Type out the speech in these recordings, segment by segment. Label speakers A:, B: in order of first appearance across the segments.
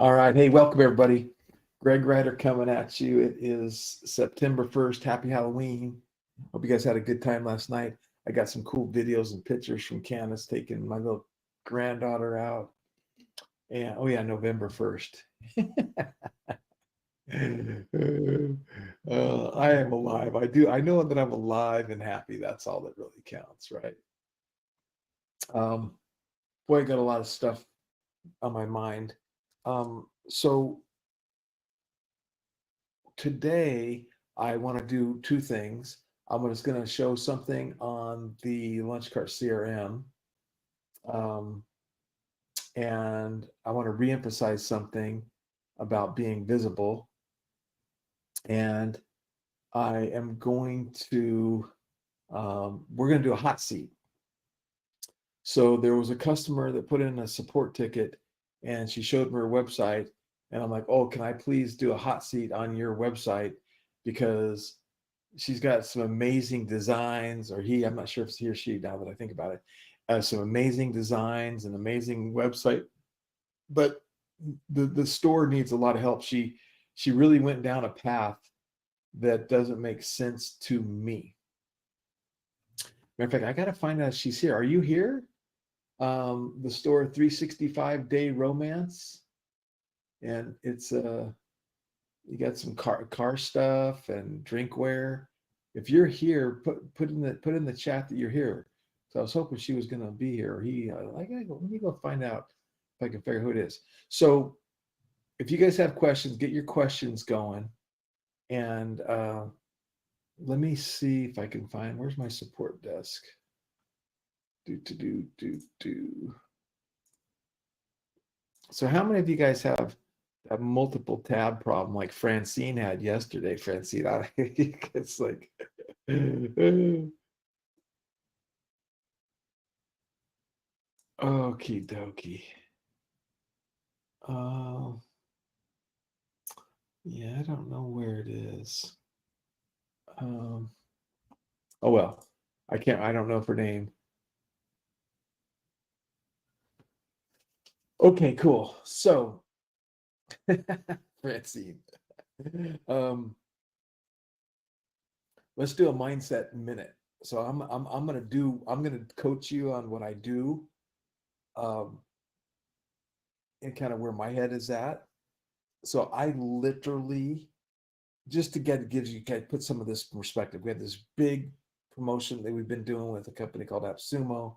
A: All right. Hey, welcome everybody. Greg Ryder coming at you. It is September 1st. Happy Halloween. Hope you guys had a good time last night. I got some cool videos and pictures from Candace taking my little granddaughter out. And oh yeah, November 1st. I am alive. I know that I'm alive and happy. That's all that really counts, right? Um, Boy, I got a lot of stuff on my mind. So today I want to do two things. I'm just going to show something on the Lunch Cart CRM, um, and I want to reemphasize something about being visible. And I am going to, we're going to do a hot seat. So there was a customer that put in a support ticket, and she showed me her website, and I'm like, oh, can I please do a hot seat on your website? Because she's got some amazing designs, or I'm not sure if it's he or she now that I think about it, some amazing designs and amazing website, but the store needs a lot of help. She really went down a path that doesn't make sense to me. Matter of fact, I got to find out if she's here. Are you here? The store 365-day romance, and it's you got some car stuff and drinkware. If you're here, put in the chat that you're here. So I was hoping she was going to be here. Or let me go find out if I can figure who it is. So if you guys have questions, get your questions going, and let me see if I can find, where's my support desk. So how many of you guys have a multiple tab problem like Francine had yesterday? Francine, it's like, okie dokie. Yeah, I don't know where it is. Oh well, I don't know her name. Okay, cool. So Francine, let's do a mindset minute. So I'm gonna coach you on what I do, and kind of where my head is at. So I literally, just to gives you, put some of this perspective. We have this big promotion that we've been doing with a company called AppSumo.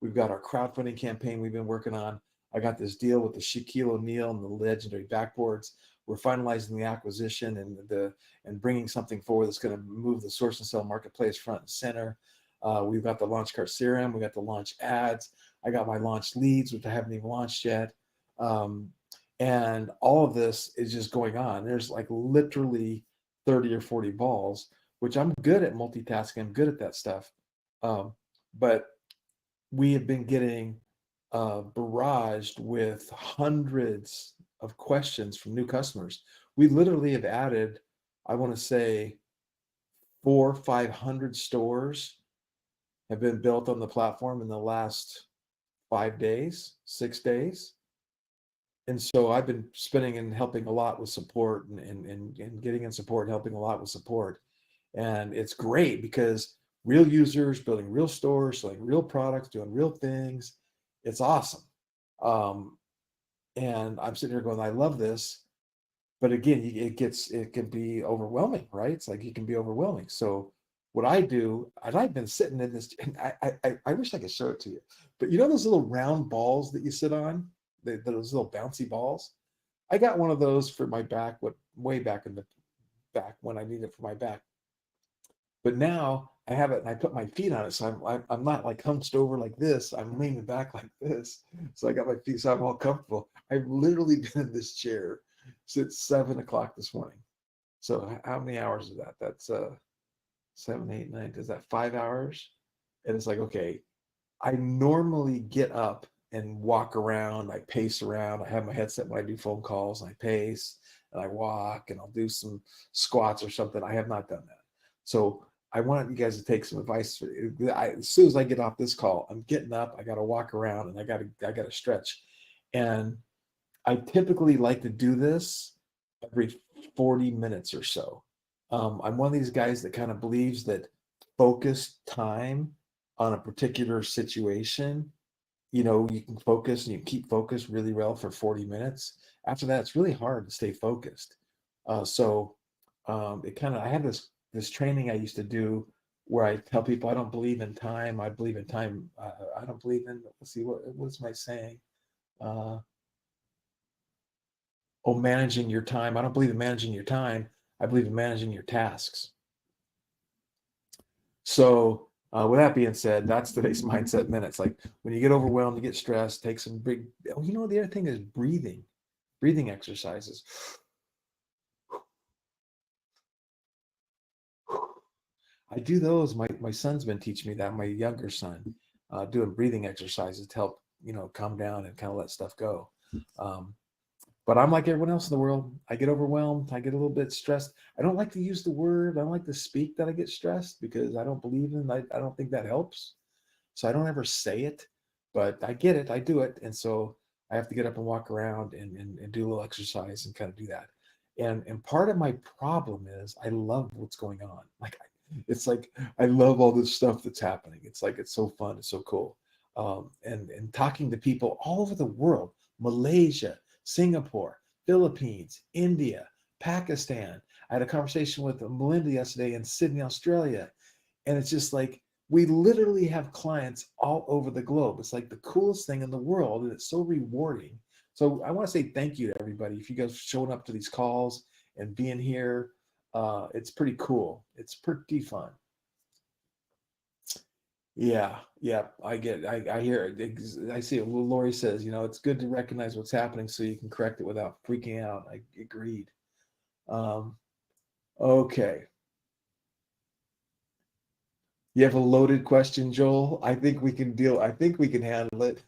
A: We've got our crowdfunding campaign we've been working on. I got this deal with the Shaquille O'Neal and the legendary backboards. We're finalizing the acquisition and bringing something forward that's going to move the source and sell marketplace front and center. We've got the Launch Cart CRM. We got the launch ads. I got my launch leads, which I haven't even launched yet. And all of this is just going on. There's like literally 30 or 40 balls, which I'm good at multitasking. I'm good at that stuff. But we have been getting barraged with hundreds of questions from new customers. We literally have added, I want to say, 400-500 stores have been built on the platform in the last 5 days, 6 days. And so I've been spending and helping a lot with support and getting in support, helping a lot with support. And it's great because real users building real stores, selling real products, doing real things. It's awesome. And I'm sitting here going, I love this. But again, it can be overwhelming, right? It's like it can be overwhelming. So what I do, and I've been sitting in this, and I wish I could show it to you, but you know those little round balls that you sit on, those little bouncy balls? I got one of those for my back, way back in the back when I need it for my back. But now I have it and I put my feet on it. So I'm not like hunched over like this. I'm leaning back like this. So I got my feet, so I'm all comfortable. I've literally been in this chair since 7 o'clock this morning. So how many hours is that? That's 7, 8, 9. Is that 5 hours? And it's like, okay, I normally get up and walk around. I pace around. I have my headset when I do phone calls. And I pace and I walk and I'll do some squats or something. I have not done that. So I want you guys to take some advice. As soon as I get off this call, I'm getting up. I got to walk around and I got to stretch. And I typically like to do this every 40 minutes or so. I'm one of these guys that kind of believes that focused time on a particular situation, you can focus and you keep focused really well for 40 minutes. After that, it's really hard to stay focused. So it kind of, I have this training I used to do where I tell people I don't believe in time. I believe in time. I don't believe in, let's see, what's my saying? Uh, managing your time. I don't believe in managing your time. I believe in managing your tasks. So, with that being said, that's today's mindset minutes. Like when you get overwhelmed, you get stressed, take some big. Oh, the other thing is breathing exercises. I do those. My son's been teaching me that. My younger son, doing breathing exercises to help calm down and kind of let stuff go. Um, But I'm like everyone else in the world. I get overwhelmed. I get a little bit stressed. I don't like to use the word. I don't like to speak that I get stressed because I don't believe in it. I don't think that helps. So I don't ever say it, but I get it. I do it. And so I have to get up and walk around and do a little exercise and kind of do that. And part of my problem is I love what's going on. It's like I love all this stuff that's happening. It's like it's so fun. It's so cool. And talking to people all over the world, Malaysia, Singapore, Philippines, India, Pakistan. I had a conversation with Melinda yesterday in Sydney, Australia. And it's just like we literally have clients all over the globe. It's like the coolest thing in the world. And it's so rewarding. So I want to say thank you to everybody. If you guys showing up to these calls and being here, it's pretty cool. It's pretty fun. Yeah, yeah, I get it. I hear it. I see it. Well, Lori says, it's good to recognize what's happening so you can correct it without freaking out. I agreed. Um, okay. You have a loaded question, Joel. I think we can handle it.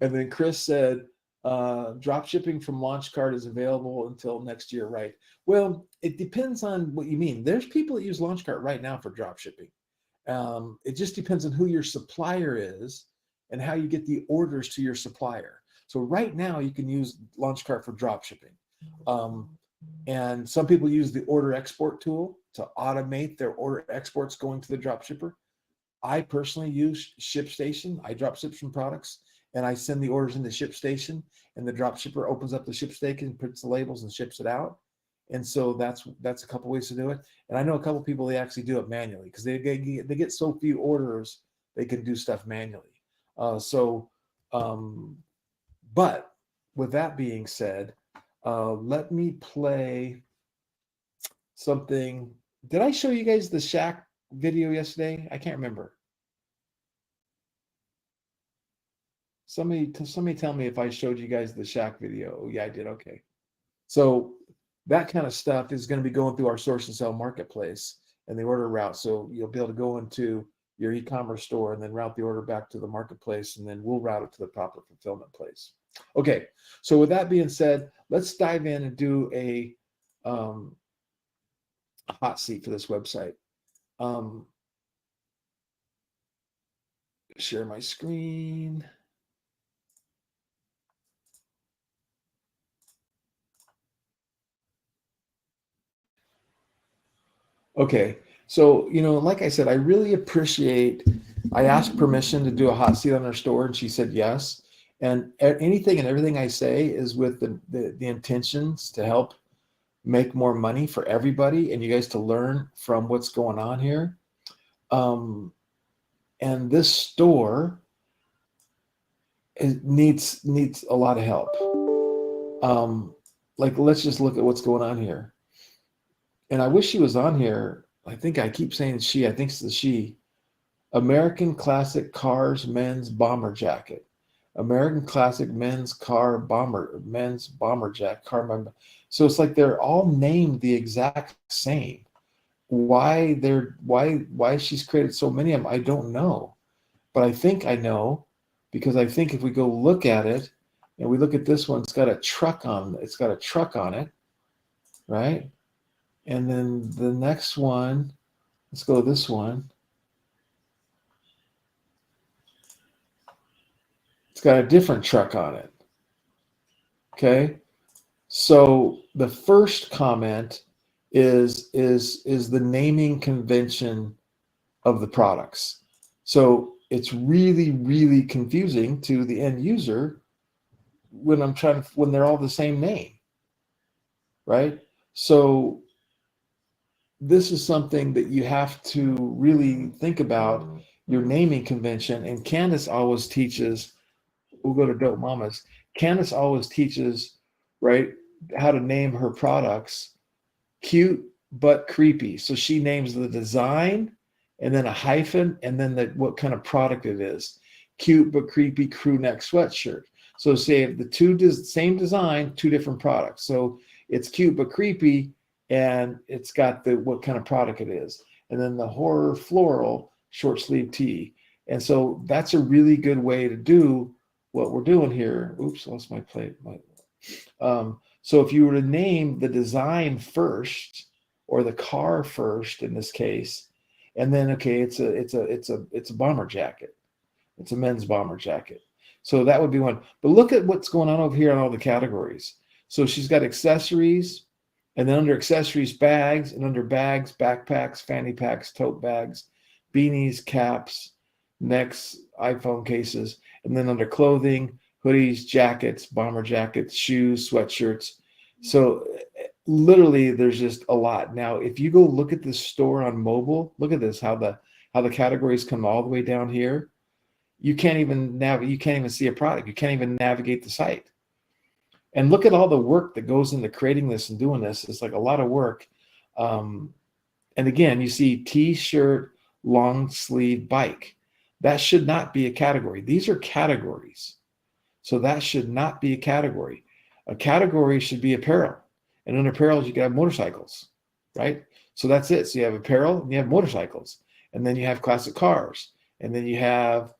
A: And then Chris said, drop shipping from Launchcart is available until next year, right? Well, it depends on what you mean. There's people that use Launchcart right now for drop shipping. It just depends on who your supplier is and how you get the orders to your supplier. So right now you can use Launchcart for drop shipping. And some people use the order export tool to automate their order exports going to the drop shipper. I personally use ShipStation. I drop ship some products and I send the orders into ShipStation, and the drop shipper opens up the ShipStation, puts the labels and ships it out. And so that's a couple ways to do it. And I know a couple people, they actually do it manually because they get so few orders, they can do stuff manually. But with that being said, let me play something. Did I show you guys the Shack video yesterday? I can't remember. Somebody tell me if I showed you guys the Shack video. Oh, yeah, I did. Okay. So that kind of stuff is going to be going through our source and sell marketplace and the order route. So you'll be able to go into your e-commerce store and then route the order back to the marketplace, and then we'll route it to the proper fulfillment place. Okay. So with that being said, let's dive in and do a hot seat for this website. Share my screen. Okay. So, like I said, I really appreciate, I asked permission to do a hot seat on our store and she said yes. And anything and everything I say is with the intentions to help make more money for everybody and you guys to learn from what's going on here. And this store needs a lot of help. Like, let's just look at what's going on here. And I wish she was on here. I think I keep saying she. I think it's the she. American Classic Cars Men's Bomber Jacket. American Classic Men's Bomber Jacket. So it's like they're all named the exact same. Why she's created so many of them, I don't know. But I think I know, because I think if we go look at it and we look at this one, it's got a truck on it, right? And then the next one, let's go this one. It's got a different truck on it. Okay. So the first comment is the naming convention of the products. So it's really, really confusing to the end user when they're all the same name, right? So this is something that you have to really think about your naming convention. And Candace always teaches, we'll go to Dope Mamas. Candace always teaches, right, how to name her products cute but creepy. So she names the design and then a hyphen and then what kind of product it is. Cute but creepy crew neck sweatshirt. So say the same design, two different products. So it's cute but creepy, and it's got what kind of product it is. And then the horror floral short sleeve tee. And so that's a really good way to do what we're doing here. Oops, lost my plate. So if you were to name the design first, or the car first in this case, and then okay, it's a bomber jacket. It's a men's bomber jacket. So that would be one. But look at what's going on over here on all the categories. So she's got accessories, and then under accessories, bags, and under bags, backpacks, fanny packs, tote bags, beanies, caps, necks, iPhone cases, and then under clothing, hoodies, jackets, bomber jackets, shoes, sweatshirts. So literally there's just a lot. Now, if you go look at this store on mobile, look at this, how the categories come all the way down here. You can't even see a product. You can't even navigate the site. And look at all the work that goes into creating this and doing this. It's like a lot of work. And again, you see t-shirt, long sleeve, bike. That should not be a category. These are categories. So that should not be a category. A category should be apparel. And in apparel, you can have motorcycles, right? So that's it. So you have apparel and you have motorcycles. And then you have classic cars. And then you have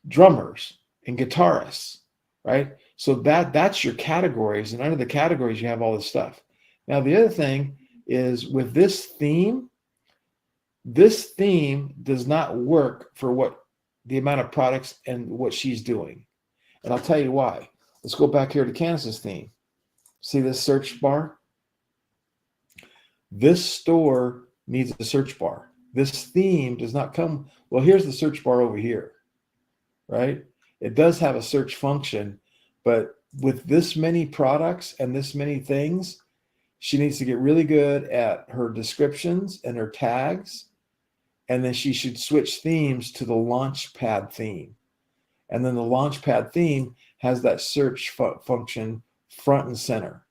A: drummers and guitarists, right? So that's your categories. And under the categories, you have all this stuff. Now, the other thing is with this theme does not work for the amount of products and what she's doing. And I'll tell you why. Let's go back here to Candace's theme. See this search bar? This store needs a search bar. This theme does not come. Well, here's the search bar over here, right? It does have a search function, but with this many products and this many things, she needs to get really good at her descriptions and her tags. And then she should switch themes to the Launchpad theme. And then the Launchpad theme has that search function front and center.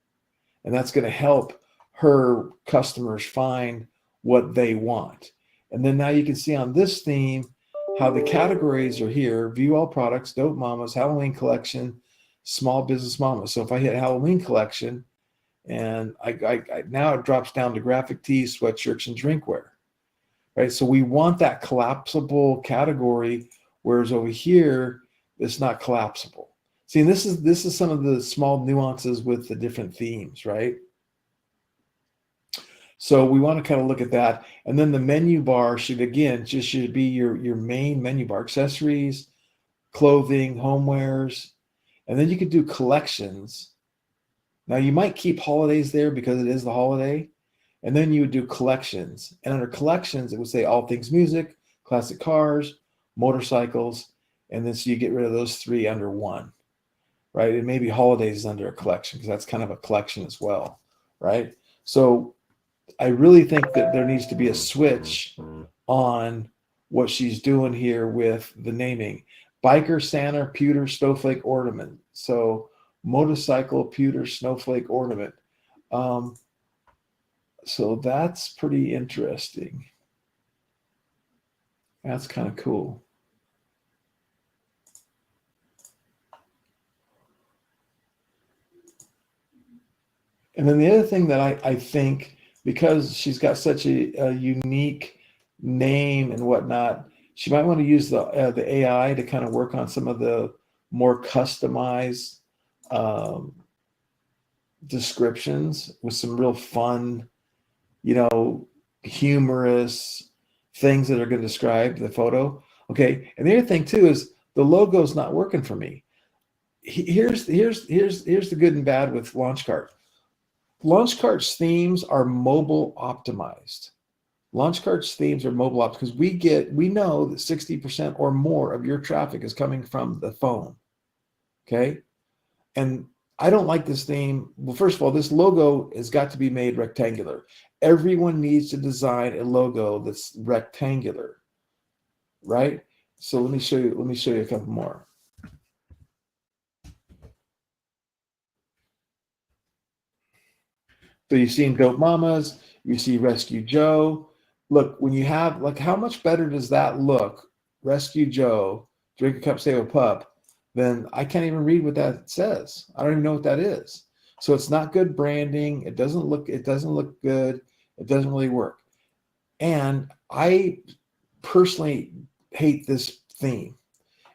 A: And that's going to help her customers find what they want. And then now you can see on this theme how the categories are here: view all products, Dope Mamas, Halloween collection, small business mamas. So if I hit Halloween collection, and I now it drops down to graphic tees, sweatshirts, and drinkware. Right? So we want that collapsible category, whereas over here, it's not collapsible. See, and this is some of the small nuances with the different themes, right? So we want to kind of look at that. And then the menu bar should be your main menu bar: accessories, clothing, homewares, and then you could do collections. Now you might keep holidays there because it is the holiday. And then you would do collections. And under collections, it would say all things music, classic cars, motorcycles. And then so you get rid of those three under one, right? And maybe holidays is under a collection because that's kind of a collection as well, right? So I really think that there needs to be a switch on what she's doing here with the naming. Biker, Santa, pewter, snowflake ornament. So motorcycle, pewter, snowflake ornament. So that's pretty interesting. That's kind of cool. And then the other thing that I think, because she's got such a unique name and whatnot, she might want to use the AI to kind of work on some of the more customized descriptions with some real fun, humorous things that are going to describe the photo. Okay. And the other thing too is the logo's not working for me. here's the good and bad with Launchcart. Launchcart's themes are mobile optimized. Launchcart's themes are mobile optimized because we know that 60% or more of your traffic is coming from the phone. Okay. And I don't like this theme. Well, first of all, this logo has got to be made rectangular. Everyone needs to design a logo that's rectangular, right? So let me show you a couple more. So you've seen Dope Mamas, you see Rescue Joe. Look, when you have, like, how much better does that look? Rescue Joe, drink a cup, save a pup. Then I can't even read what that says. I don't even know what that is. So it's not good branding. It doesn't look good. It doesn't really work. And I personally hate this theme.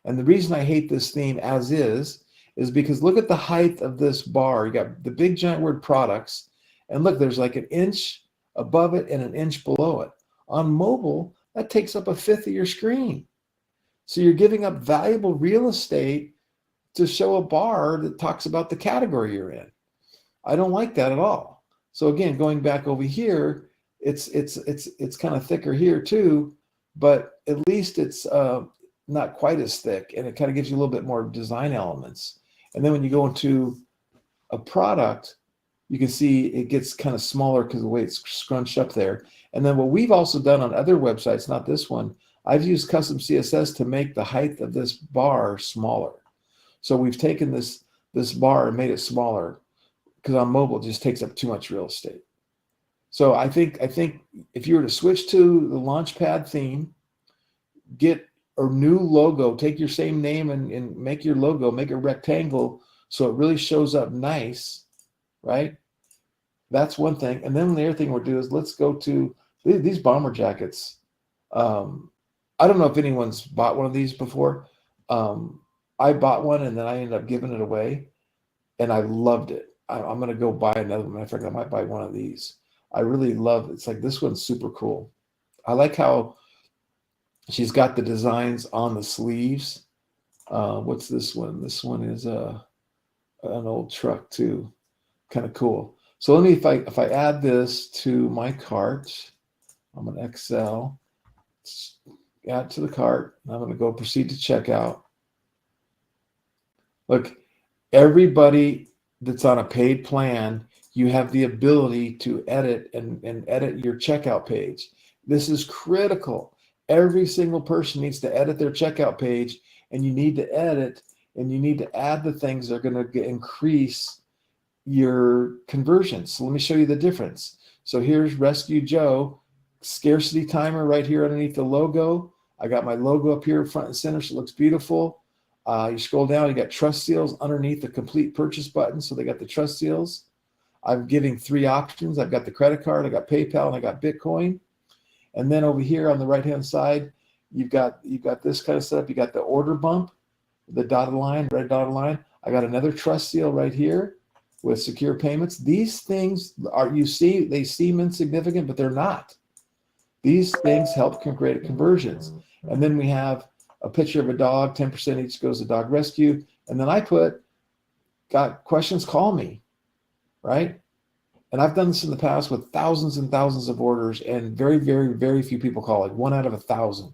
A: And the reason I hate this theme as is because look at the height of this bar. You got the big giant word products. And look, there's like an inch above it and an inch below it. On mobile, that takes up a fifth of your screen. So you're giving up valuable real estate to show a bar that talks about the category you're in. I don't like that at all. So again, going back over here, it's kind of thicker here too, but at least it's not quite as thick, and it kind of gives you a little bit more design elements. And then when you go into a product, you can see it gets kind of smaller because of the way it's scrunched up there. And then what we've also done on other websites, not this one, I've used custom CSS to make the height of this bar smaller. So we've taken this bar and made it smaller because on mobile it just takes up too much real estate. So I think if you were to switch to the Launchpad theme, get a new logo, take your same name and make your logo, make a rectangle so it really shows up nice, right? That's one thing. And then the other thing we'll do is let's go to these bomber jackets. I don't know if anyone's bought one of these before. I bought one and then I ended up giving it away, and I loved it. I'm going to go buy another one. In fact, I might buy one of these. I really love it. It's like, this one's super cool. I like how she's got the designs on the sleeves. What's this one? This one is an old truck too. Kind of cool. So let me, if I add this to my cart, I'm going to Excel, add to the cart. I'm going to go proceed to checkout. Look, everybody that's on a paid plan, you have the ability to edit and edit your checkout page. This is critical. Every single person needs to edit their checkout page, and you need to edit and you need to add the things that are going to increase your conversions. So let me show you the difference. So here's Rescue Joe, scarcity timer right here underneath the logo. I got my logo up here front and center, so it looks beautiful. You scroll down, you got trust seals underneath the complete purchase button. So they got the trust seals. I'm giving 3 options. I've got the credit card, I got PayPal, and I got Bitcoin. And then over here on the right-hand side, you've got this kind of setup. You got the order bump, the dotted line, red dotted line. I got another trust seal right here with secure payments. These things they seem insignificant, but they're not. These things help create conversions. And then we have a picture of a dog, 10% each goes to dog rescue. And then I got questions, call me, right? And I've done this in the past with thousands and thousands of orders, and very, very, very few people call, like 1 out of 1,000.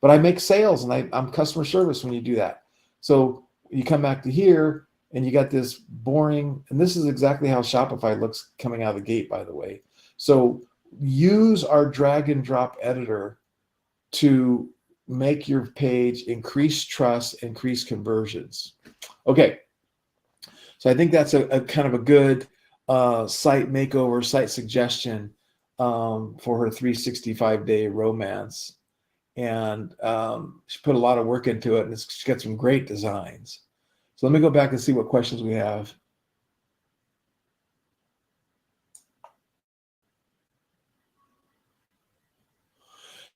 A: But I make sales, and I'm customer service when you do that. So you come back to here, and you got this boring, and this is exactly how Shopify looks coming out of the gate, by the way. So use our drag and drop editor to make your page increase trust, increase conversions. Okay, so I think that's a kind of a good site makeover, site suggestion for her 365-day romance. And she put a lot of work into it, and she's got some great designs. So let me go back and see what questions we have.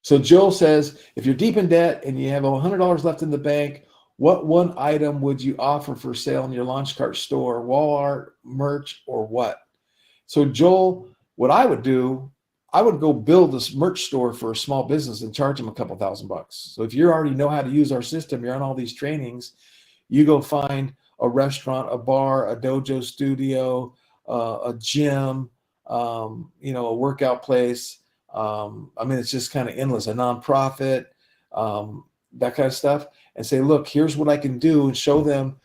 A: So Joel says, if you're deep in debt and you have $100 left in the bank, what one item would you offer for sale in your Launchcart store, wall art, merch, or what? So Joel, what I would do, I would go build this merch store for a small business and charge them a couple $1,000 bucks. So if you already know how to use our system, you're on all these trainings, you go find a restaurant, a bar, a dojo studio, a gym, a workout place. I mean, it's just kind of endless, a nonprofit, that kind of stuff, and say, look, here's what I can do, and show them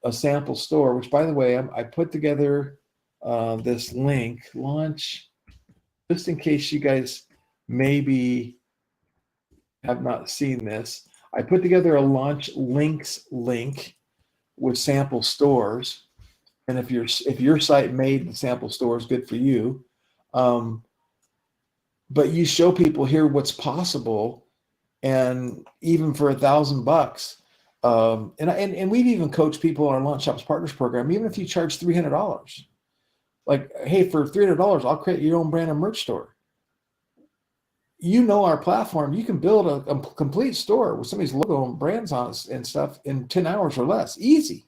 A: a sample store, which, by the way, I put together this link, launch, just in case you guys maybe have not seen this. I put together a launch links link with sample stores. And if your site made the sample stores, good for you. But you show people here what's possible, and even for $1,000. And we've even coached people in our Launch Shops Partners program, even if you charge $300, like, hey, for $300, I'll create your own brand and merch store. Our platform, you can build a complete store with somebody's logo and brands on it and stuff in 10 hours or less. Easy.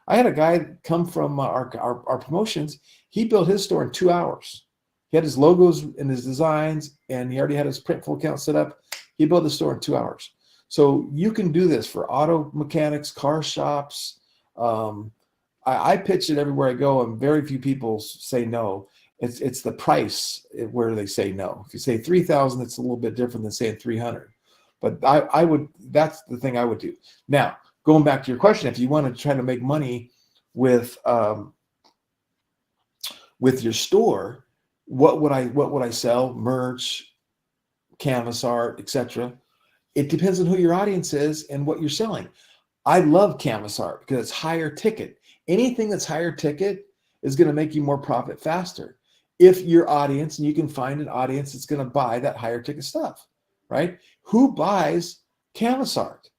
A: I had a guy come from our promotions. He built his store in 2 hours. He had his logos and his designs, and he already had his Printful account set up. He built the store in 2 hours. So you can do this for auto mechanics, car shops. I pitch it everywhere I go, and very few people say no. It's the price where they say no. If you say $3,000, it's a little bit different than saying $300. But I would, that's the thing I would do. Now, going back to your question, if you want to try to make money with your store, what would I sell? Merch, canvas art, etc. It depends on who your audience is and what you're selling. I love canvas art because it's higher ticket. Anything that's higher ticket is going to make you more profit faster. If your audience, and you can find an audience that's going to buy that higher ticket stuff, right? Who buys canvas art?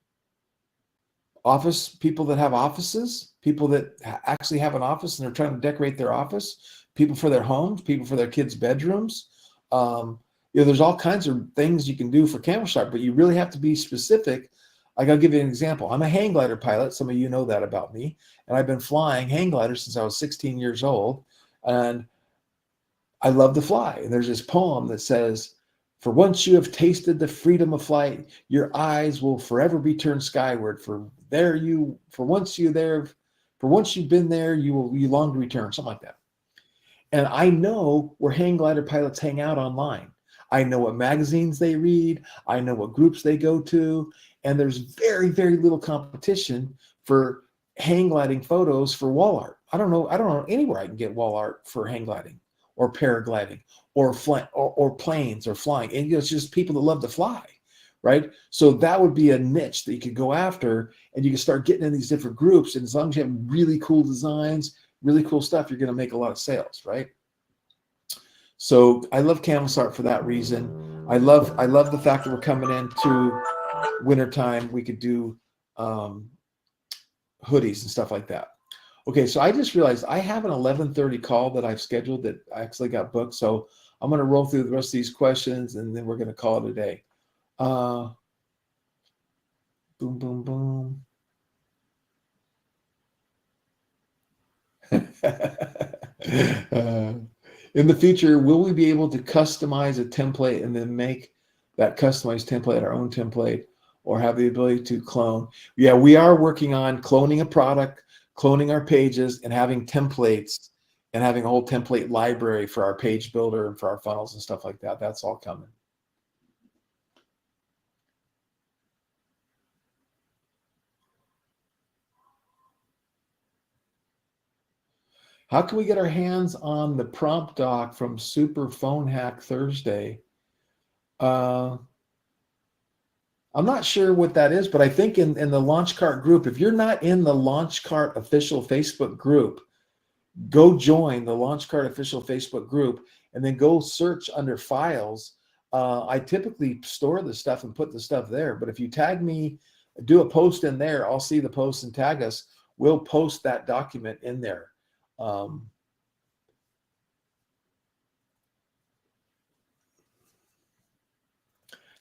A: Office people that have offices, people that actually have an office and they're trying to decorate their office, people for their homes, people for their kids' bedrooms. There's all kinds of things you can do for canvas art, but you really have to be specific. Like, I'll give you an example. I'm a hang glider pilot. Some of you know that about me. And I've been flying hang gliders since I was 16 years old. And I love to fly. And there's this poem that says, for once you have tasted the freedom of flight, your eyes will forever be turned skyward. For once you've been there, you long to return, something like that. And I know where hang glider pilots hang out online. I know what magazines they read. I know what groups they go to. And there's very, very little competition for hang gliding photos for wall art. I don't know anywhere I can get wall art for hang gliding or paragliding or planes or flying. And it's just people that love to fly, right? So that would be a niche that you could go after, and you can start getting in these different groups. And as long as you have really cool designs, really cool stuff, you're going to make a lot of sales, right? So I love canvas art for that reason. I love the fact that we're coming into wintertime. We could do hoodies and stuff like that. Okay, so I just realized I have an 11:30 call that I've scheduled that I actually got booked. So I'm going to roll through the rest of these questions, and then we're going to call it a day. Boom, boom, boom. In the future, will we be able to customize a template and then make that customized template our own template, or have the ability to clone? Yeah, we are working on cloning a product, cloning our pages, and having templates, and having a whole template library for our page builder and for our funnels and stuff like that. That's all coming. How can we get our hands on the prompt doc from Super Phone Hack Thursday? I'm not sure what that is, but I think in the LaunchCart group, if you're not in the LaunchCart official Facebook group, go join the LaunchCart official Facebook group, and then go search under files. I typically store the stuff and put the stuff there, but if you tag me, do a post in there, I'll see the post and tag us. We'll post that document in there.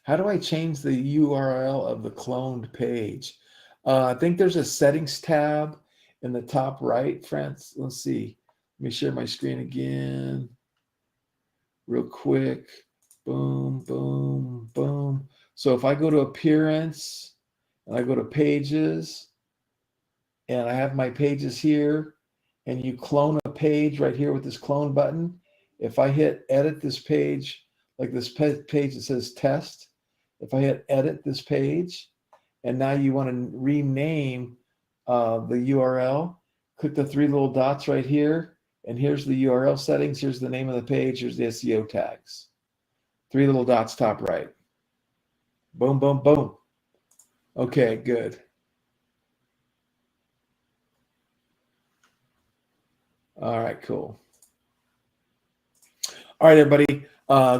A: How do I change the URL of the cloned page? I think there's a settings tab in the top right, friends. Let's see. Let me share my screen again real quick. Boom, boom, boom. So if I go to appearance and I go to pages, and I have my pages here, and you clone a page right here with this clone button. If I hit edit this page, like this page that says test, if I hit edit this page, and now you want to rename the URL, click the three little dots right here, and here's the URL settings. Here's the name of the page. Here's the SEO tags. Three little dots top right. Boom, boom, boom. Okay, good. All right, cool. All right, everybody.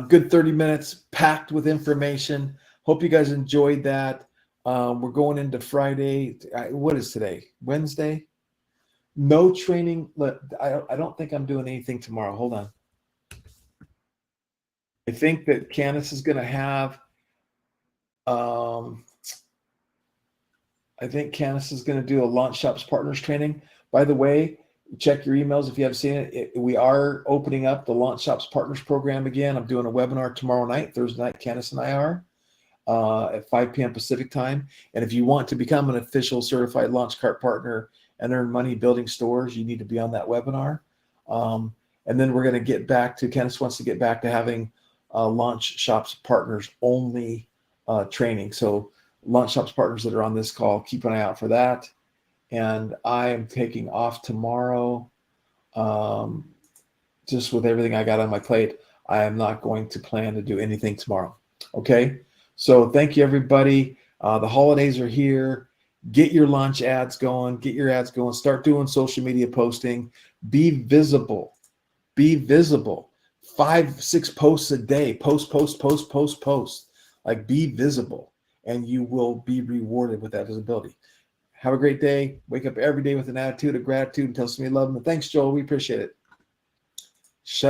A: Good 30 minutes packed with information. Hope you guys enjoyed that. We're going into Friday. What is today? Wednesday? No training. I don't think I'm doing anything tomorrow. Hold on. I think that Candace is going to have, I think Candace is going to do a Launch Shops Partners training. By the way, check your emails if you haven't seen it. We are opening up the Launch Shops Partners program again. I'm doing a webinar tomorrow night, Thursday night. Candace and I are at 5 p.m. Pacific time. And if you want to become an official certified launch cart partner and earn money building stores, you need to be on that webinar. And then we're going to get back to, Candace wants to get back to having Launch Shops Partners only training. So Launch Shops Partners that are on this call, keep an eye out for that. And I am taking off tomorrow. Just with everything I got on my plate, I am not going to plan to do anything tomorrow. Okay. So thank you, everybody. The holidays are here. Get your launch ads going. Get your ads going. Start doing social media posting. Be visible. Be visible. 5-6 posts a day. Post. Like, be visible, and you will be rewarded with that visibility. Have a great day. Wake up every day with an attitude of gratitude and tell somebody you love them. And thanks, Joel. We appreciate it.